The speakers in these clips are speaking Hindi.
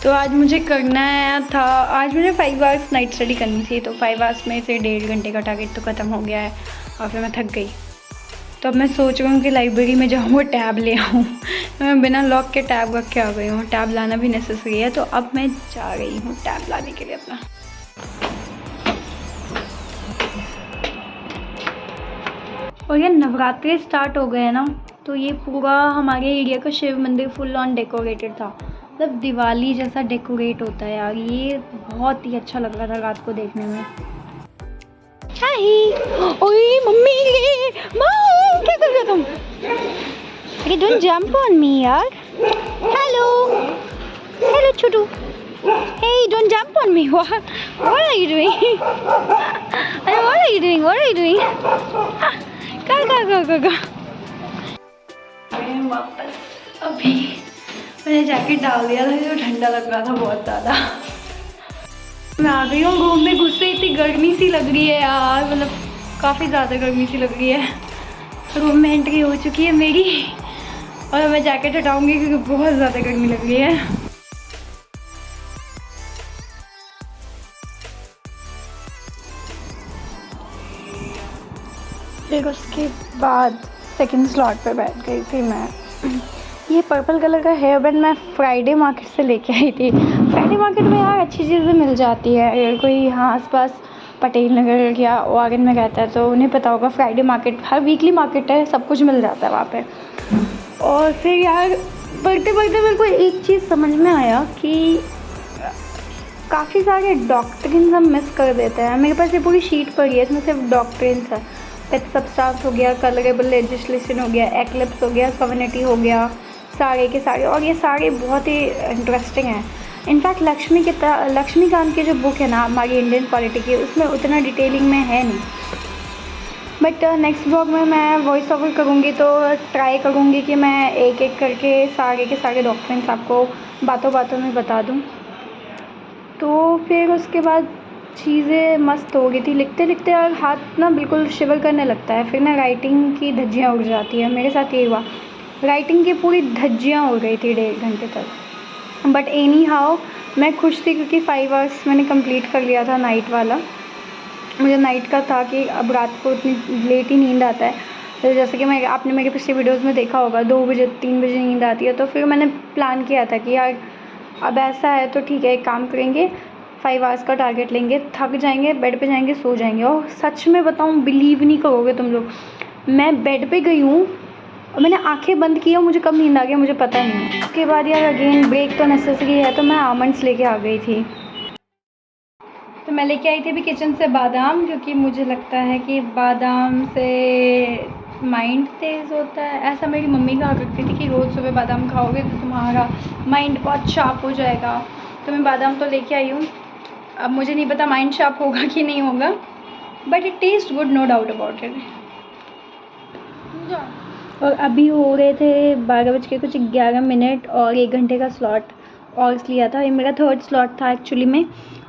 तो आज मुझे करना था, आज मुझे 5 आवर्स नाइट स्टडी करनी थी। तो 5 आवर्स में से 1.5 घंटे का टारगेट तो ख़त्म हो गया है और फिर मैं थक गई। तो अब मैं सोच रही हूँ कि लाइब्रेरी में जाऊँ और टैब ले आऊँ। मैं बिना लॉक के टैब रख के आ गई हूँ। टैब लाना भी नेसेसरी है, तो अब मैं जा रही हूँ टैब लाने के लिए अपना। और ये नवरात्रि स्टार्ट हो गए हैं ना, तो ये पूरा हमारे एरिया का शिव मंदिर फुल ऑन डेकोरेटेड था। मतलब दिवाली जैसा डेकोरेट होता है यार, ये बहुत ही अच्छा लग रहा था रात को देखने में। हाय, ओए मम्मी, माँ क्या कर रहे हो तुम? अरे डोंट जंप ऑन मी यार। Hello hello Chhotu, hey don't jump on me. What are you doing? अरे what are you doing? What are you doing? का वापस अभी मैंने जैकेट डाल दिया था, तो ठंडा लग रहा था बहुत ज़्यादा। मैं आ गई हूँ रूम में। घुसते इतनी गर्मी सी लग रही है यार, मतलब काफ़ी ज़्यादा गर्मी सी लग रही है। रूम में एंट्री हो चुकी है मेरी और मैं जैकेट हटाऊँगी क्योंकि बहुत ज़्यादा गर्मी लग रही है। फिर उसके बाद सेकंड स्लॉट पे बैठ गई थी मैं। ये पर्पल कलर का हेयर बैंड मैं फ्राइडे मार्केट से लेके आई थी। फ्राइडे मार्केट में यार अच्छी चीज़ें मिल जाती है। अगर कोई यहाँ आसपास पटेल नगर या वागन में रहता है तो उन्हें पता होगा, फ्राइडे मार्केट हर वीकली मार्केट है, सब कुछ मिल जाता है वहाँ पे। और फिर यार पढ़ते पढ़ते मेरे को एक चीज़ समझ में आया कि काफ़ी सारे डॉक्ट्रिन्स हम मिस कर देते हैं। मेरे पास ये पूरी शीट पड़ी है, इसमें सिर्फ डॉक्ट्रिन्स है। पेट सब्सटेंस हो गया, कलरेबल लेजिस्लेशन हो गया, एक्लिप्स हो गया, सॉवरेनिटी हो गया, सारे के सारे। और ये सारे बहुत ही इंटरेस्टिंग हैं। इनफैक्ट लक्ष्मीकांत की जो बुक है ना हमारी इंडियन पॉलिटी की, उसमें उतना डिटेलिंग में है नहीं। बट नेक्स्ट ब्लॉग में मैं वॉइस ओवर करूँगी तो ट्राई करूँगी कि मैं एक एक करके सारे के सारे डॉक्ट्रिन्स आपको बातों बातों में बता दूँ। तो फिर उसके बाद चीज़ें मस्त हो गई थी। लिखते लिखते यार हाथ ना बिल्कुल शिवर करने लगता है, फिर ना राइटिंग की धज्जियाँ उड़ जाती है। मेरे साथ ये हुआ, राइटिंग की पूरी धज्जियाँ उड़ गई थी 1.5 घंटे तक। बट एनी हाउ मैं खुश थी क्योंकि 5 आवर्स मैंने कंप्लीट कर लिया था नाइट वाला। मुझे नाइट का था कि अब रात को इतनी लेट ही नींद आता है। तो जैसे कि आपने मेरे पिछले वीडियोज़ में देखा होगा 2 बजे 3 बजे नींद आती है। तो फिर मैंने प्लान किया था कि यार अब ऐसा है तो ठीक है, एक काम करेंगे, 5 आवर्स का टारगेट लेंगे, थक जाएंगे, बेड पे जाएंगे, सो जाएंगे। और सच में बताऊँ, बिलीव नहीं करोगे तुम लोग, मैं बेड पे गई हूँ और मैंने आंखें बंद की और मुझे कब नींद आ गया मुझे पता नहीं। उसके बाद यार अगेन ब्रेक तो नेसेसरी है, तो मैं आमंड्स लेके आ गई थी। तो मैं लेके आई थी अभी किचन से बादाम, क्योंकि मुझे लगता है कि बादाम से माइंड तेज़ होता है। ऐसा मेरी मम्मी कहा करती थी कि रोज़ सुबह बादाम खाओगे तो तुम्हारा माइंड बहुत शार्प हो जाएगा। तो मैं बादाम तो लेके आई हूँ। अब मुझे नहीं पता माइंड शार्प होगा कि नहीं होगा, but it taste good, no doubt about it. और अभी हो रहे थे 12:11 और 1 घंटे का स्लॉट और लिया था। ये मेरा थर्ड स्लॉट था एक्चुअली में,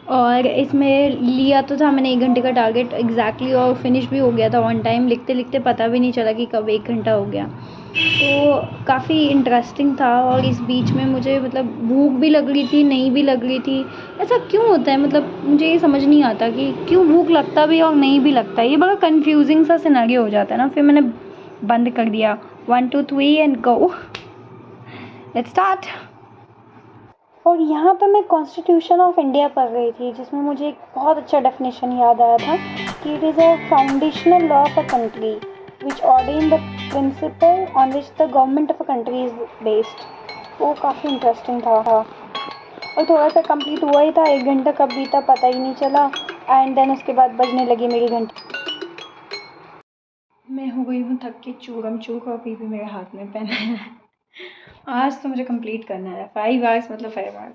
और इसमें लिया तो था मैंने 1 घंटे का टारगेट एग्जैक्टली, और फिनिश भी हो गया था ऑन टाइम। लिखते लिखते पता भी नहीं चला कि कब 1 घंटा हो गया। तो काफ़ी इंटरेस्टिंग था। और इस बीच में मुझे मतलब भूख भी लग रही थी, नहीं भी लग रही थी। ऐसा क्यों होता है, मतलब मुझे ये समझ नहीं आता कि क्यों भूख लगता भी और नहीं भी लगता है। ये बड़ा कन्फ्यूजिंग सा सिनेरियो हो जाता है ना। फिर मैंने बंद कर दिया। 1 2 3 एंड गो, लेट्स स्टार्ट। और यहाँ पे मैं कॉन्स्टिट्यूशन ऑफ इंडिया पढ़ रही थी, जिसमें मुझे एक बहुत अच्छा डेफिनेशन याद आया था कि it is a foundational law of a country which ordained the principal on which the government of a country is based. वो काफ़ी इंटरेस्टिंग था। और थोड़ा सा कंप्लीट हुआ ही था, 1 घंटा कब बीता पता ही नहीं चला। एंड देन उसके बाद बजने लगी मेरी घंटी। मैं हो गई हूँ थक के चूरम चूर, और भी मेरे हाथ में पेन है। आज तो मुझे कंप्लीट करना है 5 आवर्स, मतलब 5 आवर्स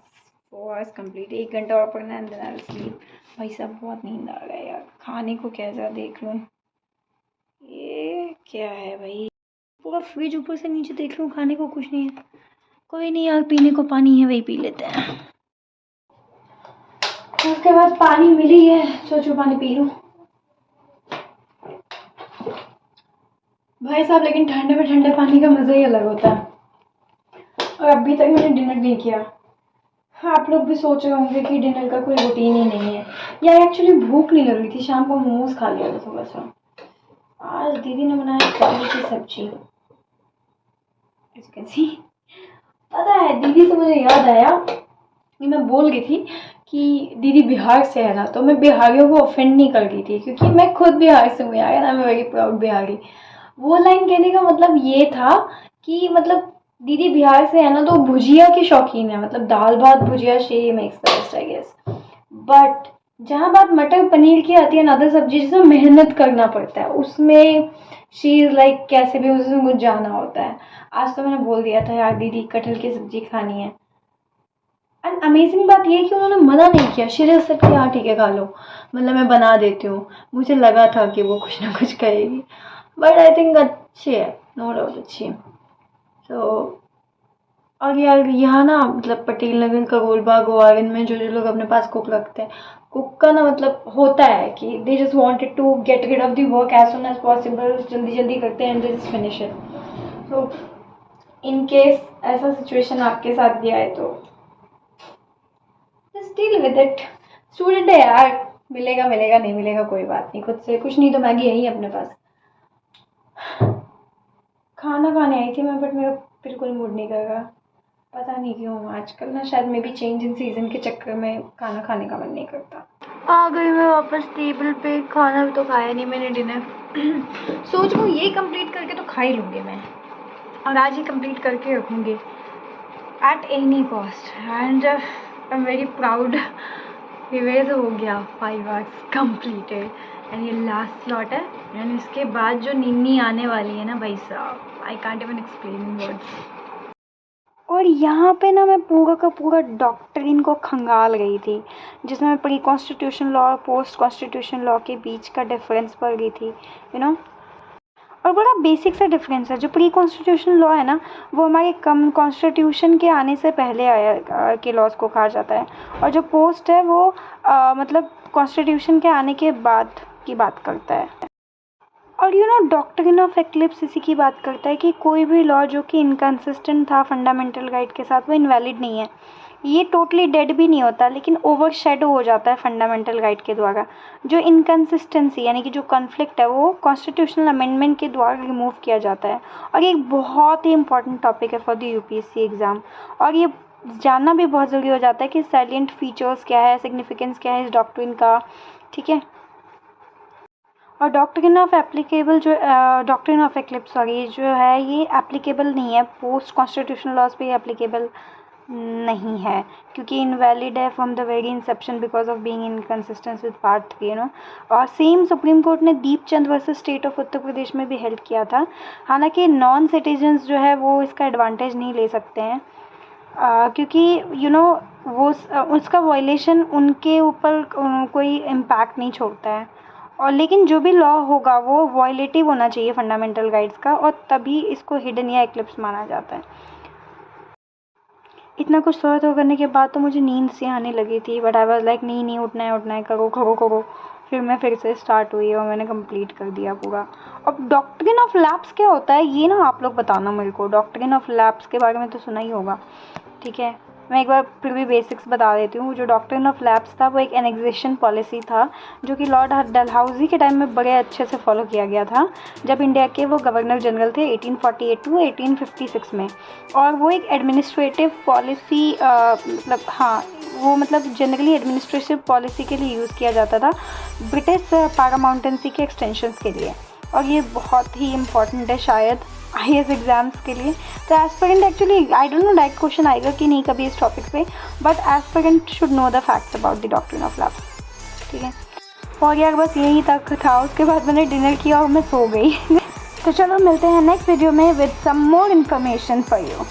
4 आवर्स कंप्लीट। 1 घंटा और पढ़ना है, देन आई विल स्लीप। भाई साहब बहुत नींद आ रहा है यार। खाने को क्या जरा देख लूँ, ये क्या है भाई, पूरा फ्रिज ऊपर से नीचे देख लूँ, खाने को कुछ नहीं है। कोई नहीं यार, पीने को पानी है, वही पी लेते हैं। उसके बाद पानी मिली है, सोचो पानी पी लूँ भाई साहब। लेकिन ठंडे में ठंडे पानी का मज़ा ही अलग होता है। और अभी तक मैंने डिनर नहीं किया। हाँ, आप लोग भी सोच रहे होंगे कि डिनर का कोई रूटीन ही नहीं है। यार एक्चुअली भूख नहीं लग रही थी, शाम को मोमोज खा लिया था थोड़ा सा। आज दीदी ने बनाया कढ़ी की सब्जी, सी पता है दीदी से मुझे याद आया कि मैं बोल रही थी कि दीदी बिहार से है ना, तो मैं बिहारियों को ऑफेंड नहीं कर रही थी क्योंकि मैं खुद बिहार से हूँ यार, I am very proud Bihari. वो लाइन कहने का मतलब ये था कि मतलब दीदी बिहार से है ना, तो भुजिया की शौकीन है, मतलब dal bhat bhujia she makes the best I guess. But जहाँ बात मटर पनीर की आती है ना, अदर सब्जी जिसमें मेहनत करना पड़ता है, उसमें शी इज़ लाइक कैसे भी उसमें कुछ जाना होता है। आज तो मैंने बोल दिया था यार दीदी कटहल की सब्जी खानी है, एंड अमेजिंग बात ये है कि उन्होंने मना नहीं किया, शी जस्ट सेड कि हाँ ठीक है खा लो, मतलब मैं बना देती हूँ। मुझे लगा था कि वो कुछ ना कुछ कहेगी, बट आई थिंक अच्छी है, नो डाउट अच्छी है। तो और यार यहाँ ना मतलब पटेल नगर करोलबाग ओआरएन में जो जो लोग अपने पास कुक रखते हैं, कुक का ना मतलब होता है कि they just wanted to get rid of the work as soon as possible, जल्दी जल्दी करते हैं and they just finish it. तो इन केस ऐसा सिचुएशन आपके साथ भी आए तो just deal with it. Student है यार, मिलेगा मिलेगा, नहीं मिलेगा कोई बात नहीं, खुद से कुछ नहीं तो मैगी यही है अपने पास। खाना खाने आई थी मैं, बट मेरा बिल्कुल मूड नहीं कर रहा, पता नहीं क्यों आजकल ना, शायद may be change in season के चक्कर में खाना खाने का मन नहीं करता। आ गई मैं वापस टेबल पे, खाना भी तो खाया नहीं मैंने डिनर। सोच रहा हूँ ये कंप्लीट करके तो खा ही लूँगी मैं, और आज ही कंप्लीट करके रखूँगी at any cost, and I am very proud. ये हो गया 5 आवर्स कंप्लीटेड, एंड ये लास्ट स्लॉट है, एंड इसके बाद जो नीनी आने वाली है ना भाई साहब, I can't even explain in words. और यहाँ पे ना मैं पूरा का पूरा डॉक्ट्रिन को खंगाल गई थी, जिसमें मैं प्री कॉन्स्टिट्यूशन लॉ और पोस्ट कॉन्स्टिट्यूशन लॉ के बीच का डिफरेंस पढ़ गई थी, यू नो। और बड़ा बेसिक सा डिफरेंस है, जो प्री कॉन्स्टिट्यूशन लॉ है ना, वो हमारे कॉन्स्टिट्यूशन के आने से पहले आया के लॉज को कहा जाता है, और जो पोस्ट है वो मतलब कॉन्स्टिट्यूशन के आने के बाद की बात करता है। और you know doctrine of eclipse इसी की बात करता है कि कोई भी लॉ जो कि इनकंसिस्टेंट था फंडामेंटल राइट के साथ, वो इनवैलिड नहीं है। ये टोटली डेड भी नहीं होता, लेकिन ओवरशैडो हो जाता है फंडामेंटल राइट के द्वारा। जो इनकंसिस्टेंसी यानी कि जो कॉन्फ्लिक्ट है, वो कॉन्स्टिट्यूशनल अमेंडमेंट के द्वारा रिमूव किया जाता है। और ये एक बहुत ही इंपॉर्टेंट टॉपिक है फॉर द यूपीएससी एग्ज़ाम, और ये जानना भी बहुत ज़रूरी हो जाता है कि सैलिएंट फीचर्स क्या है, सिग्निफिकेंस क्या है इस डॉक्ट्रिन का, ठीक है। और डॉक्ट्रिन ऑफ एप्लीकेबल जो डॉक्ट्रिन ऑफ एक्लिप्स सॉरी जो है, ये एप्लीकेबल नहीं है, पोस्ट कॉन्स्टिट्यूशनल लॉज पे एप्लीकेबल नहीं है, क्योंकि इनवैलिड है from the very Inception because of being inconsistent with part 3, you know. और सेम सुप्रीम कोर्ट ने Deepchand versus state of Uttar Pradesh में भी हेल्प किया था। हालांकि नॉन सिटीजन्स जो है वो इसका एडवांटेज नहीं ले सकते हैं, क्योंकि यू नो वो उसका वायलेशन उनके ऊपर कोई इम्पैक्ट नहीं छोड़ता है। और लेकिन जो भी लॉ होगा वो वायलेटिव होना चाहिए फंडामेंटल राइट्स का, और तभी इसको हिडन या एक्लिप्स माना जाता है। इतना कुछ थोड़ा थोड़ा करने के बाद तो मुझे नींद सी आने लगी थी, बट आई वाज लाइक नहीं उठना है, करो करो करो। फिर मैं फिर से स्टार्ट हुई और मैंने कंप्लीट कर दिया पूरा। अब डॉक्ट्रिन ऑफ लैप्स क्या होता है ये ना आप लोग बताना मेरे को, डॉक्ट्रिन ऑफ लैप्स के बारे में तो सुना ही होगा, ठीक है। मैं एक बार फिर भी बेसिक्स बता देती हूँ। जो डॉक्ट्रिन ऑफ लैप्स था वो एक एनेक्सेशन पॉलिसी था, जो कि लॉर्ड डलहौजी के टाइम में बड़े अच्छे से फॉलो किया गया था, जब इंडिया के वो गवर्नर जनरल थे 1848 टू 1856 में। और वो एक एडमिनिस्ट्रेटिव पॉलिसी मतलब हाँ वो मतलब जनरली एडमिनिस्ट्रेटिव पॉलिसी के लिए यूज़ किया जाता था ब्रिटिश पैरामाउंटेंसी के एक्सटेंशंस के लिए। और ये बहुत ही इम्पॉर्टेंट है शायद IAS एग्ज़ाम्स के लिए। तो aspirant actually I don't know direct question आएगा कि नहीं कभी इस टॉपिक पे, but aspirant should know the facts about the doctrine of lapse, ठीक है। और यार बस यही तक था, उसके बाद मैंने डिनर किया और मैं सो गई। तो चलो मिलते हैं नेक्स्ट वीडियो में with some more information for you.